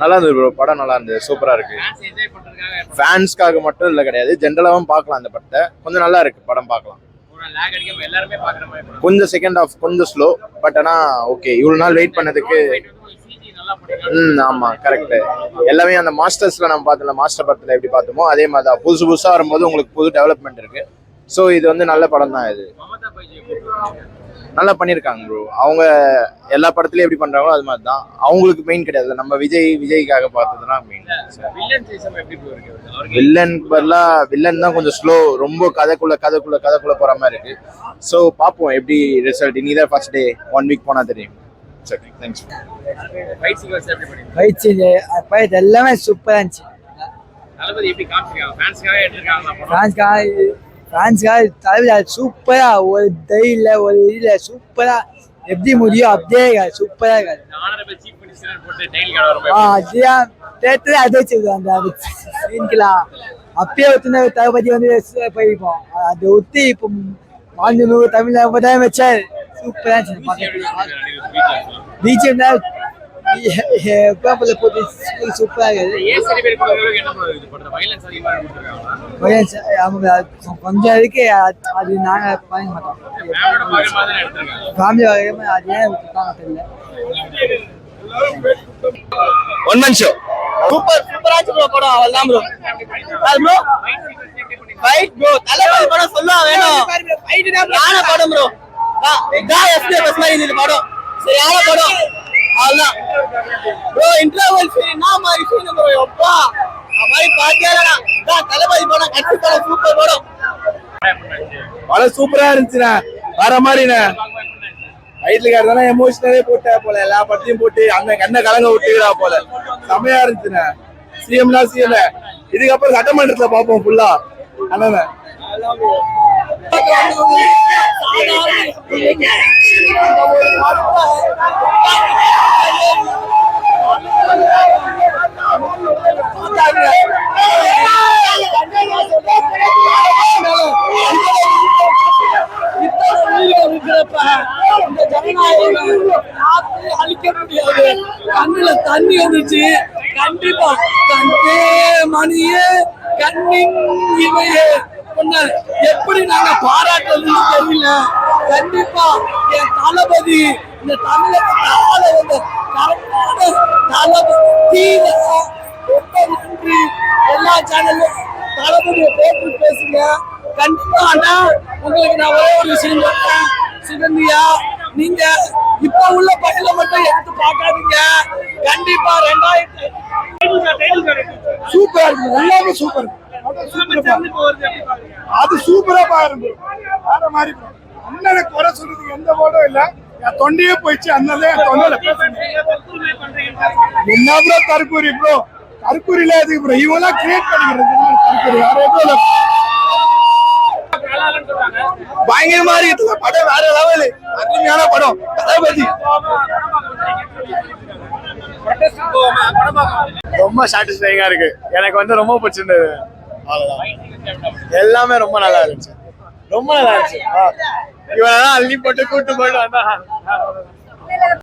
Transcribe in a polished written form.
நல்லா இருந்தது ப்ரோ, படம் நல்லா இருந்தது, சூப்பரா இருக்கு. ஃபேன்ஸ்க்காக மட்டும் இல்ல கிடையாது, ஜென்ரலாவும் பார்க்கலாம் அந்த படத்தை. கொஞ்சம் நல்லா இருக்கு படம், பார்க்கலாம். கொஞ்சம் செகண்ட் ஹாஃப் கொஞ்சம் ஸ்லோ, பட் ஆனா ஓகே, இவ்வளவு நாள் வெயிட் பண்ணதுக்கு. ஆமா கரெக்ட். எல்லாமே அந்த மாஸ்டர்ஸ்ல நம்ம பார்த்தோம்ல, மாஸ்டர் படத்துல எப்படி பார்த்தோமோ அதே மாதிரி தான் புதுசு புதுசா வரும்போது உங்களுக்கு புது டெவலப்மெண்ட் இருக்கு. ஸோ இது வந்து நல்ல படம் தான். இது நல்லா பண்ணியிருக்காங்க ப்ரோ. அவங்க எல்லா படத்துலயும் எப்படி பண்றாங்களோ அது மாதிரி தான். அவங்களுக்கு மெயின் கிடையாது, நம்ம விஜய்க்காக பார்த்ததுனா மெயின். வில்லன் பதிலா வில்லன் தான் கொஞ்சம் ஸ்லோ, ரொம்ப கதைக்குள்ள போற மாதிரி இருக்கு. ஸோ பார்ப்போம் எப்படி ரிசல்ட். இன்னைக்கு ஃபர்ஸ்ட் டே, 1 வீக் போனா தெரியும். சரி, தேங்க்ஸ். ஃபைட் எல்லாமே சூப்பரா இருந்துச்சு. சூப்பரா, ஒரு தையில ஒரு இதுல சூப்பரா எப்படி முடியும் அப்படியே சூப்பரா இருக்காது. அப்பயே ஒத்துன தளபதி வந்து போயிருப்போம். அதை ஒத்தி இப்போ மாநில தமிழ்ல வச்சாரு. சூப்பரா இருந்துச்சு. போட்டு சூப்பரா கொஞ்சம் இருக்கு. அது நாங்க வாங்க மாட்டோம். ஃபேமிலி வகையமா அது ஏன் விட்டுருக்காங்க தெரியல. ஒன் மேன் ஷோ சூப்பரா ப்ரோ. படம் அவ்வளவுதான் ப்ரோ. ப்ரோ ஃபைட் ப்ரோ, தலைவர் படம் சொல்ல வேணும். நான படம் ப்ரோ. எஸ்பிஎஸ் மாதிரி இந்த படம் சரியான படம். அவ்வளவுதான் ப்ரோ. இன்டர்வல் சீன் மாதிரி சீன் ப்ரோ. அப்பா மாதிரி பாத்தியாடா. தளபதி படம் கட்சி படம் சூப்பர் படம். படம் சூப்பரா இருந்துச்சுண்ணா, வர மாதிரிண்ணே. வயிற்றுக்காரர் தானே எமோஷனலே போட்டா போல, எல்லா படத்தையும் போட்டு அந்த கண்ணை கலங்க விட்டுக்கிறா போல. செமையா இருந்துச்சுண்ணே. சிஎம்னா சிஎம். இதுக்கப்புறம் சட்டமன்றத்துல பார்ப்போம் ஃபுல்லா. அண்ணா அழிக்க முடியாது. கண்ணுல தண்ணி வந்துச்சு. கண்டிப்பா கண்ணே மணியே கண்ணின் இவையே எப்படி நாங்க பாராட்டுறதுன்னு தெரியல. கண்டிப்பா என் தளபதி இந்த தமிழகத்தால வந்து கரெக்டான தளபதி. ரொம்ப நன்றி. எல்லா சேனலும் தளபதியை போட்டு பேசுங்க. கண்டிப்பா அண்ணா உங்களுக்கு நான் ஒரே ஒரு விஷயம் சொல்றேன். சுகந்தியா, நீங்க இப்ப உள்ள பயில மட்டும் எடுத்து பார்க்காதீங்க. கண்டிப்பா 2000 சூப்பரா இருக்கு. எல்லாமே சூப்பர். அது சூப்பரா பாருங்க. வேற மாதிரி அண்ணனை குறை சொல்றதுக்கு எந்த போடும் இல்ல. என் தொண்டையே போயிடுச்சு. அண்ணனே தொண்டையில என்ன ப்ரோ தற்கூரி ப்ரோ. தற்கூரில எதுக்கு ப்ரோ? இவங்கெல்லாம் கிரியேட் பண்ணிக்கிறது தற்கூரி. வேற எதுவும் பயங்கரமா இருக்கு படம். வேற லெவலு, அருமையான படம். தளபதி ரொம்ப சாட்டிஸ்ஃபைங்கா இருக்கு. எனக்கு வந்து ரொம்ப பிடிச்சிருந்தது. எல்லாமே ரொம்ப நல்லா இருந்துச்சு. ரொம்ப நல்லா இருந்துச்சு. இவன் அள்ளி போட்டு கூட்டு போயிட்டு வந்தா